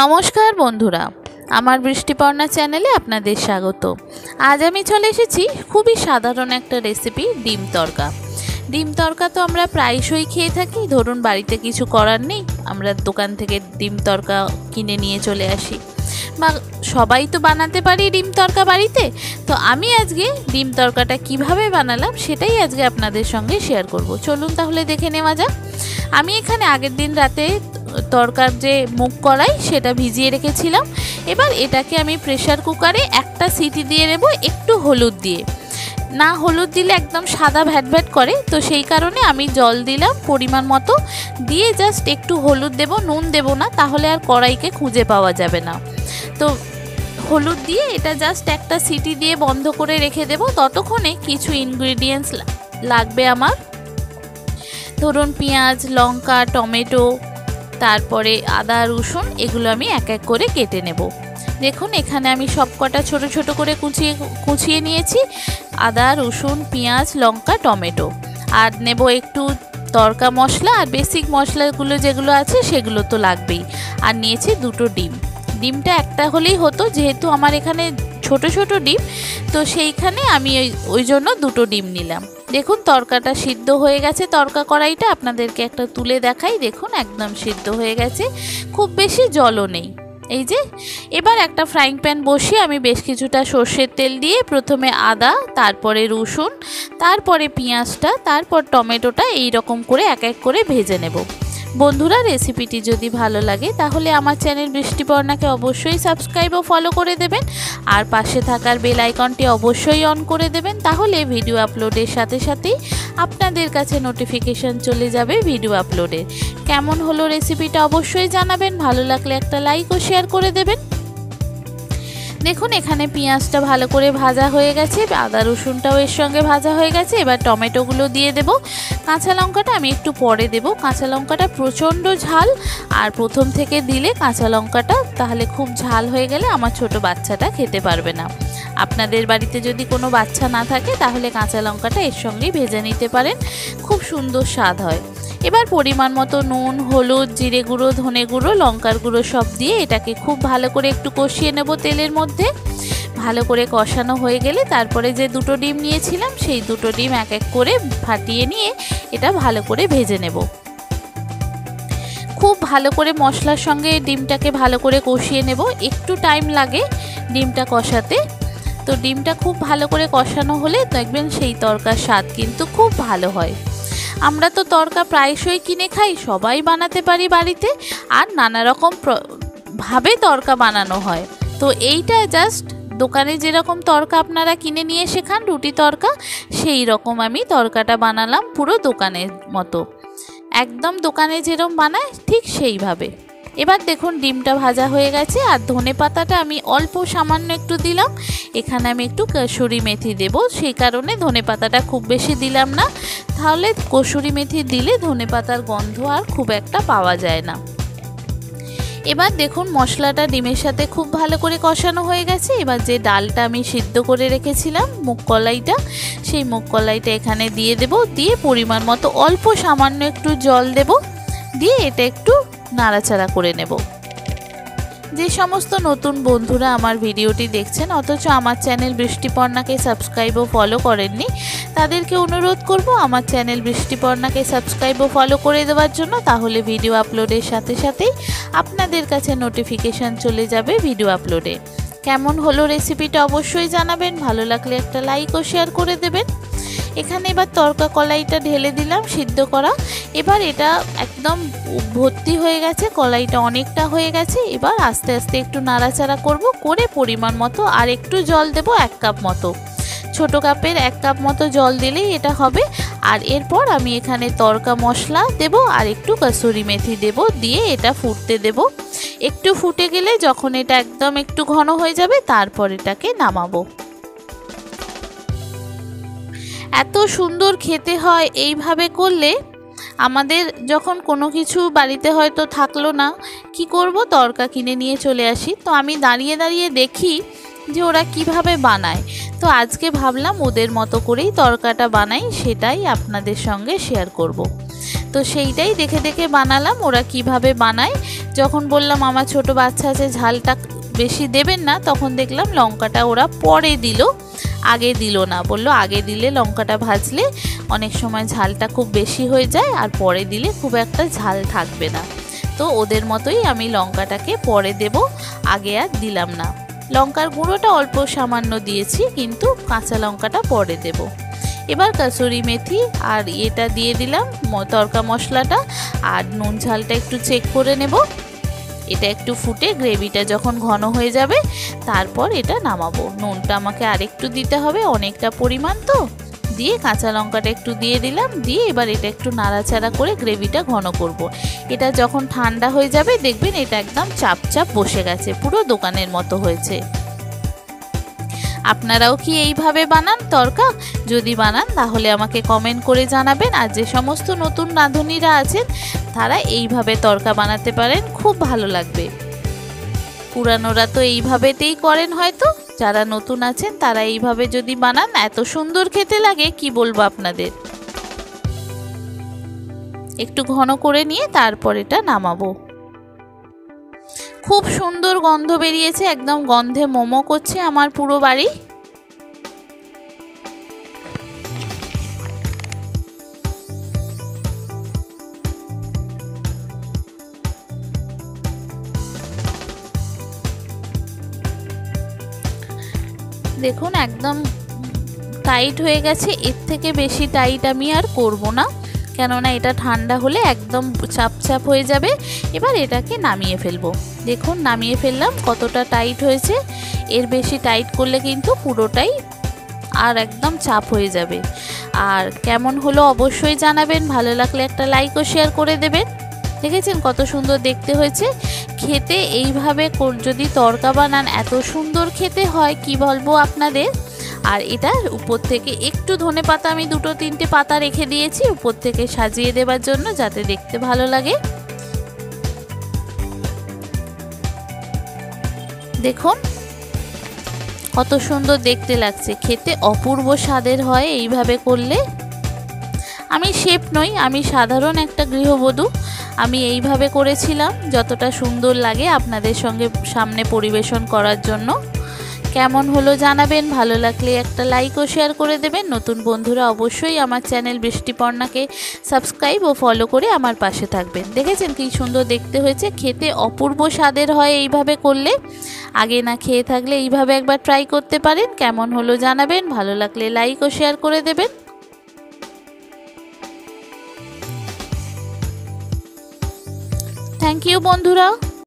নমস্কার বন্ধুরা, আমার বৃষ্টিপর্ণা চ্যানেলে আপনাদের স্বাগত। আজ আমি চলে এসেছি খুবই সাধারণ একটা রেসিপি, ডিম তড়কা। ডিম তড়কা তো আমরা প্রায়শই খেয়ে থাকি। ধরুন বাড়িতে কিছু করার নেই, আমরা দোকান থেকে ডিম তড়কা কিনে নিয়ে চলে আসি, বা সবাই তো বানাতে পারি ডিম তড়কা বাড়িতে। তো আমি আজকে ডিম তড়কাটা কিভাবে বানালাম সেটাই আজকে আপনাদের সঙ্গে শেয়ার করব। চলুন তাহলে দেখে নেওয়া যাক। আমি এখানে আগের দিন রাতে তড়কার যে মুগ কলাই সেটা ভিজিয়ে রেখেছিলাম। এবার এটাকে আমি প্রেসার কুকারে একটা সিটি দিয়ে দেবো, একটু হলুদ দিয়ে। না হলুদ দিলে একদম সাদা ভ্যাট ভ্যাট করে, তো সেই কারণে আমি জল দিলাম পরিমাণ মতো, দিয়ে জাস্ট একটু হলুদ দেব, নুন দেব না, তাহলে আর কড়াইকে খুঁজে পাওয়া যাবে না। তো হলুদ দিয়ে এটা জাস্ট একটা সিটি দিয়ে বন্ধ করে রেখে দেব। ততক্ষণে কিছু ইনগ্রিডিয়েন্টস লাগবে আমার। ধরুন পেঁয়াজ, লঙ্কা, টমেটো, তারপরে আদা, রসুন, এগুলো আমি এক এক করে কেটে নেব। দেখুন এখানে আমি সব কটা ছোটো ছোটো করে কুচিয়ে নিয়েছি আদা, রসুন, পেঁয়াজ, লঙ্কা, টমেটো। আর নেব একটু তড়কা মশলা, আর বেসিক মশলাগুলো যেগুলো আছে সেগুলো তো লাগবেই। আর নিয়েছি দুটো ডিম। ডিমটা একটা হলেই হতো, যেহেতু আমার এখানে ছোট ছোট ডিম, তো সেইখানে আমি ওই জন্য দুটো ডিম নিলাম। দেখুন তড়কাটা সিদ্ধ হয়ে গেছে। তড়কা কড়াইটা আপনাদেরকে একটা তুলে দেখাই। দেখুন একদম সিদ্ধ হয়ে গেছে, খুব বেশি জলও নেই। এই যে এবার একটা ফ্রাইং প্যান বসিয়ে আমি বেশ কিছুটা সর্ষের তেল দিয়ে প্রথমে আদা, তারপরে রসুন, তারপরে পেঁয়াজটা, তারপর টমেটোটা এই রকম করে এক এক করে ভেজে নেব। বন্ধুরা, রেসিপিটি যদি ভালো লাগে তাহলে আমার চ্যানেল বৃষ্টিপর্ণাকে অবশ্যই সাবস্ক্রাইব ও ফলো করে দেবেন, আর পাশে থাকার বেল আইকনটি অবশ্যই অন করে দেবেন। তাহলে ভিডিও আপলোডের সাথে সাথেই আপনাদের কাছে নোটিফিকেশন চলে যাবে ভিডিও আপলোডের। কেমন হলো রেসিপিটা অবশ্যই জানাবেন, ভালো লাগলে একটা লাইক ও শেয়ার করে দেবেন। দেখুন এখানে পেঁয়াজটা ভালো করে ভাজা হয়ে গেছে, আদা রসুনটাও এর সঙ্গে ভাজা হয়ে গেছে। এবার টমেটোগুলো দিয়ে দেব। কাঁচা লঙ্কাটা আমি একটু পরে দেব। কাঁচা লঙ্কাটা প্রচণ্ড ঝাল, আর প্রথম থেকে দিলে কাঁচা লঙ্কাটা তাহলে খুব ঝাল হয়ে গেলে আমার ছোট বাচ্চাটা খেতে পারবে না। আপনাদের বাড়িতে যদি কোনো বাচ্চা না থাকে তাহলে কাঁচা লঙ্কাটা এর সঙ্গেই ভেজে নিতে পারেন, খুব সুন্দর স্বাদ হয়। এবার পরিমাণ মতো নুন, হলুদ, জিরে গুঁড়ো, ধনে গুঁড়ো, লঙ্কার গুঁড়ো সব দিয়ে এটাকে খুব ভালো করে একটু কষিয়ে নেব তেলের মধ্যে। ভালো করে কষানো হয়ে গেলে তারপরে যে দুটো ডিম নিয়েছিলাম সেই দুটো ডিম এক এক করে ফাটিয়ে নিয়ে এটা ভালো করে ভেজে নেব। খুব ভালো করে মশলার সঙ্গে ডিমটাকে ভালো করে কষিয়ে নেব, একটু টাইম লাগে ডিমটা কষাতে। তো ডিমটা খুব ভালো করে কষানো হলে দেখবেন সেই তড়কার স্বাদ কিন্তু খুব ভালো হয়। আমরা তো তড়কা প্রায়শই কিনে খাই, সবাই বানাতে পারি বাড়িতে, আর নানা রকম ভাবে তড়কা বানানো হয়। তো এইটা জাস্ট দোকানে যেরকম তড়কা আপনারা কিনে নিয়ে এসে খান রুটি তড়কা, সেই রকম আমি তড়কাটা বানালাম পুরো দোকানের মতো, একদম দোকানে যেরকম বানায় ঠিক সেইভাবে। এবার দেখুন ডিমটা ভাজা হয়ে গেছে, আর ধনে পাতাটা আমি অল্প সামান্য একটু দিলাম। এখানে আমি একটু কসুরি মেথি দেব, সেই কারণে ধনে পাতাটা খুব বেশি দিলাম না, তাহলে কসুরি মেথি দিলে ধনে পাতার গন্ধ আর খুব একটা পাওয়া যায় না। এবার দেখুন মশলাটা ডিমের সাথে খুব ভালো করে কষানো হয়ে গেছে। এবার যে ডালটা আমি সিদ্ধ করে রেখেছিলাম, মুগ কলাইটা, সেই মুগ কলাইটা এখানে দিয়ে দেব। দিয়ে পরিমাণ মতো অল্প সামান্য একটু জল দেব, দিয়ে এটা একটু নাড়াচাড়া করে নেব। যে সমস্ত নতুন বন্ধুরা আমার ভিডিওটি দেখছেন অথচ আমার চ্যানেল বৃষ্টিপর্ণাকে সাবস্ক্রাইব ও ফলো করেননি, তাদেরকে অনুরোধ করব আমার চ্যানেল বৃষ্টিপর্ণাকে সাবস্ক্রাইব ও ফলো করে দেওয়ার জন্য। তাহলে ভিডিও আপলোডের সাথে সাথেই আপনাদের কাছে নোটিফিকেশান চলে যাবে ভিডিও আপলোডে। কেমন হলো রেসিপিটা অবশ্যই জানাবেন, ভালো লাগলে একটা লাইক ও শেয়ার করে দেবেন। এখানে এবার তড়কা কলাইটা ঢেলে দিলাম সিদ্ধ করা। এবার এটা একদম ভর্তি হয়ে গেছে, কলাইটা অনেকটা হয়ে গেছে। এবার আস্তে আস্তে একটু নাড়াচাড়া করব, করে পরিমাণ মতো আর একটু জল দেব, 1 কাপ মতো। ছোট কাপের 1 কাপ মতো জল দিলেই এটা হবে। আর এরপর আমি এখানে তড়কা মশলা দেব, আর একটু কসুরি মেথি দেব, দিয়ে এটা ফুটতে দেব। একটু ফুটে গেলে যখন এটা একদম একটু ঘন হয়ে যাবে তারপর এটাকে নামাবো। এত সুন্দর খেতে হয় এইভাবে করলে। আমাদের যখন কোনো কিছু বাড়িতে হয়তো থাকলো না, কি করব, তড়কা কিনে নিয়ে চলে আসি। তো আমি দাঁড়িয়ে দাঁড়িয়ে দেখি যে ওরা কিভাবে বানায়। তো আজকে ভাবলাম ওদের মতো করেই তড়কাটা বানাই, সেটাই আপনাদের সঙ্গে শেয়ার করব। তো তো সেইটাই দেখে দেখে বানালাম ওরা কিভাবে বানায়। যখন বললাম আমার ছোট বাচ্চা আছে ঝালটা বেশি দেবেন না, তখন দেখলাম লঙ্কাটা ওরা পরে দিল, আগে দিল না। বলল আগে দিলে লঙ্কাটা ভাজলে অনেক সময় ঝালটা খুব বেশি হয়ে যায়, আর পরে দিলে খুব একটা ঝাল থাকবে না। তো ওদের মতোই আমি লঙ্কাটাকে পরে দেব, আগে আর দিলাম না। লঙ্কার গুঁড়োটা অল্প সামান্য দিয়েছি, কিন্তু কাঁচা লঙ্কাটা পরে দেব। এবার কাসুরি মেথি আর এটা দিয়ে দিলাম তড়কা মশলাটা, আর নুন ঝালটা একটু চেক করে নেব। এটা একটু ফুটে গ্রেভিটা যখন ঘন হয়ে যাবে তারপর এটা নামাবো। নুনটা আমাকে আরেকটু দিতে হবে, অনেকটা পরিমাণ তো। দিয়ে কাঁচা লঙ্কাটা একটু দিয়ে দিলাম, দিয়ে এবার এটা একটু নাড়াচাড়া করে গ্রেভিটা ঘন করব। এটা যখন ঠান্ডা হয়ে যাবে দেখবেন এটা একদম চাপ চাপ বসে গেছে, পুরো দোকানের মতো হয়েছে। আপনারাও কি এইভাবে বানান তড়কা? যদি বানান তাহলে আমাকে কমেন্ট করে জানাবেন। আর যে সমস্ত নতুন রাঁধুনিরা আছেন তারা এইভাবে তড়কা বানাতে পারেন, খুব ভালো লাগবে। পুরানোরা তো এইভাবেতেই করেন হয়তো, যারা নতুন আছেন তারা এইভাবে যদি বানান এত সুন্দর খেতে লাগে কি বলবো আপনাদের। একটু ঘন করে নিয়ে তারপর এটা নামাবো। খুব সুন্দর গন্ধ বেরিয়েছে, একদম গন্ধে মোমো করছে আমার পুরো বাড়ি। দেখুন একদম টাইট হয়ে গেছে, এর থেকে বেশি টাইট আমি আর করব না, কেননা এটা ঠান্ডা হলে একদম চাপ চাপ হয়ে যাবে। এবার এটাকে নামিয়ে ফেলবো। দেখুন নামিয়ে ফেললাম, কতটা টাইট হয়েছে। এর বেশি টাইট করলে কিন্তু পুরোটাই আর একদম চাপ হয়ে যাবে। আর কেমন হলো অবশ্যই জানাবেন, ভালো লাগলে একটা লাইক ও শেয়ার করে দেবেন। দেখেছেন কত সুন্দর দেখতে হয়েছে। খেতে এইভাবে যদি তড়কা বানান এত সুন্দর খেতে হয় কি বলবো আপনাদের। আর এটার উপর থেকে একটু ধনেপাতা আমি 2-3টে পাতা রেখে দিয়েছি উপর থেকে সাজিয়ে দেওয়ার জন্য, যাতে দেখতে ভালো লাগে। দেখুন কত সুন্দর দেখতে লাগছে, খেতে অপূর্ব স্বাদের হয় এইভাবে করলে। আমি শেফ নই, আমি সাধারণ একটা গৃহবধূ। আমি এইভাবে করেছিলাম যতটা সুন্দর লাগে আপনাদের সঙ্গে সামনে পরিবেশন করার জন্য। কেমন হলো জানাবেন, ভালো লাগলে একটা লাইক ও শেয়ার করে দেবেন। নতুন বন্ধুরা অবশ্যই আমার চ্যানেল বৃষ্টিপর্ণাকে সাবস্ক্রাইব ও ফলো করে আমার পাশে থাকবেন। দেখেছেন কি সুন্দর দেখতে হয়েছে, খেতে অপূর্ব স্বাদের হয় এইভাবে করলে। আগে না খেয়ে থাকলে এইভাবে একবার ট্রাই করতে পারেন। কেমন হলো জানাবেন, ভালো লাগলে লাইক ও শেয়ার করে দেবেন। থ্যাংক ইউ বন্ধুরা।